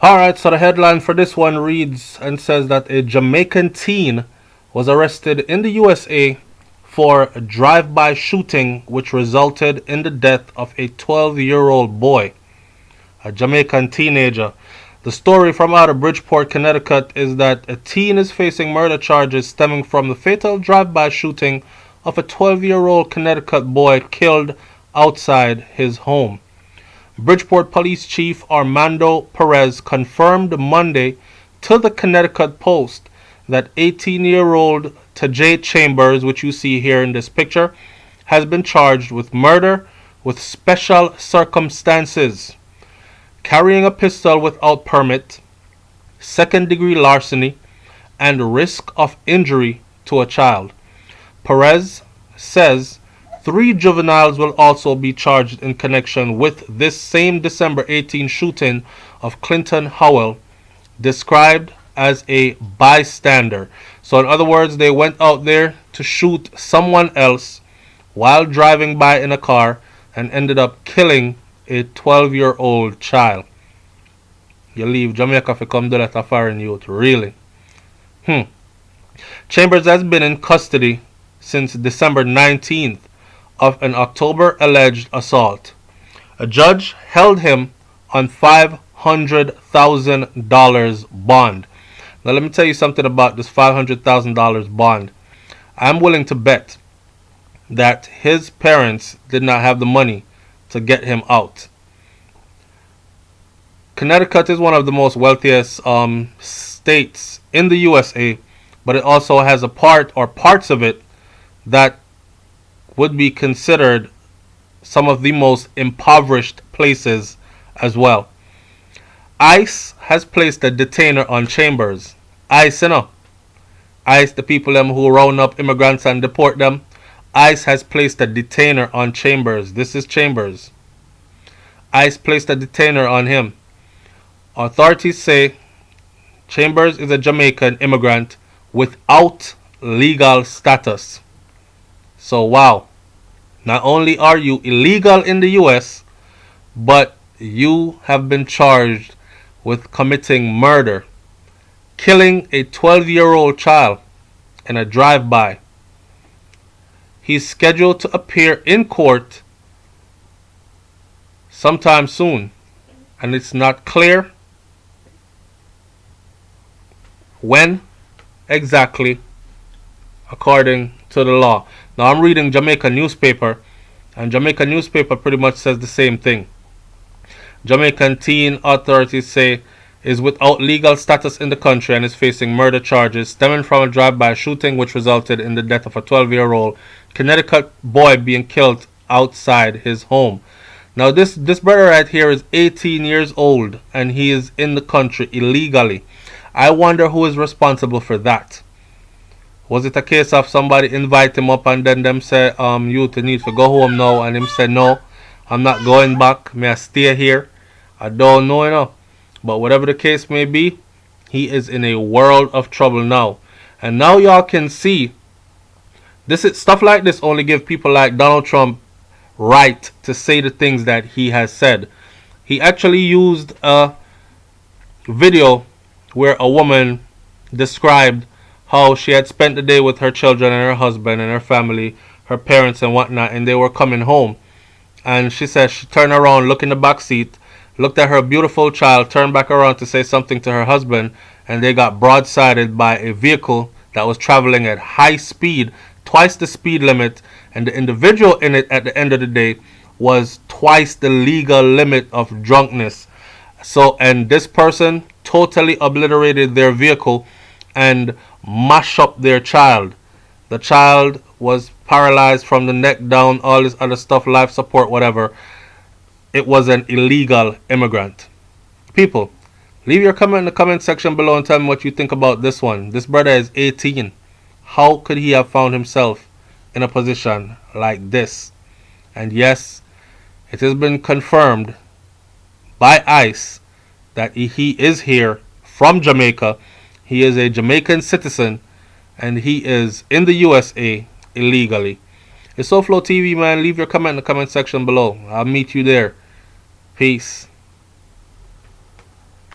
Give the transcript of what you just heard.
Alright, so the headline for this one reads and says that a Jamaican teen was arrested in the USA for a drive-by shooting which resulted in the death of a 12-year-old boy, a Jamaican teenager. The story from out of Bridgeport, Connecticut is that a teen is facing murder charges stemming from the fatal drive-by shooting of a 12-year-old Connecticut boy killed outside his home. Bridgeport Police Chief Armando Perez confirmed Monday to the Connecticut Post that 18-year-old Tajay Chambers, which you see here in this picture, has been charged with murder with special circumstances, carrying a pistol without permit, second-degree larceny, and risk of injury to a child. Perez says 3 juveniles will also be charged in connection with this same December 18 shooting of Clinton Howell, described as a bystander. So in other words, they went out there to shoot someone else while driving by in a car and ended up killing a 12-year-old child. You leave Jamaica for come do that a foreign youth, really? Chambers has been in custody since December 19th of an October alleged assault. A judge held him on $500,000 bond. Now let me tell you something about this $500,000 bond. I'm willing to bet that his parents did not have the money to get him out. Connecticut is one of the most wealthiest states in the USA, but it also has a part or parts of it that would be considered some of the most impoverished places as well. ICE has placed a detainer on Chambers. ICE, you know. ICE, the people them who round up immigrants and deport them. ICE has placed a detainer on Chambers. This is Chambers. ICE placed a detainer on him. Authorities say Chambers is a Jamaican immigrant without legal status. So wow, not only are you illegal in the US, but you have been charged with committing murder, killing a 12-year-old child in a drive-by. He's scheduled to appear in court sometime soon, and it's not clear when exactly, according to the law. Now I'm reading Jamaica newspaper, and Jamaica newspaper pretty much says the same thing. Jamaican teen, authorities say, is without legal status in the country and is facing murder charges stemming from a drive-by shooting which resulted in the death of a 12-year-old Connecticut boy being killed outside his home. Now this brother right here is 18 years old and he is in the country illegally. I wonder who is responsible for that. Was it a case of somebody invite him up and then them say, you need to go home now, and him say, no, I'm not going back, may I stay here? I don't know, you know. But whatever the case may be, he is in a world of trouble now. And now y'all can see, stuff like this only give people like Donald Trump right to say the things that he has said. He actually used a video where a woman described how she had spent the day with her children and her husband and her family, her parents and whatnot, and they were coming home. And she said she turned around, looked in the back seat, looked at her beautiful child, turned back around to say something to her husband, and they got broadsided by a vehicle that was traveling at high speed, twice the speed limit, and the individual in it at the end of the day was twice the legal limit of drunkenness. So, and this person totally obliterated their vehicle and mash up their child. The child was paralyzed from the neck down, all this other stuff, life support, whatever. It was an illegal immigrant. People, leave your comment in the comment section below and tell me what you think about this one. This brother is 18. How could he have found himself in a position like this? And yes, it has been confirmed by ICE that he is here from Jamaica. He is a Jamaican citizen and he is in the USA illegally. It's SouFLoTV, man. Leave your comment in the comment section below. I'll meet you there. Peace.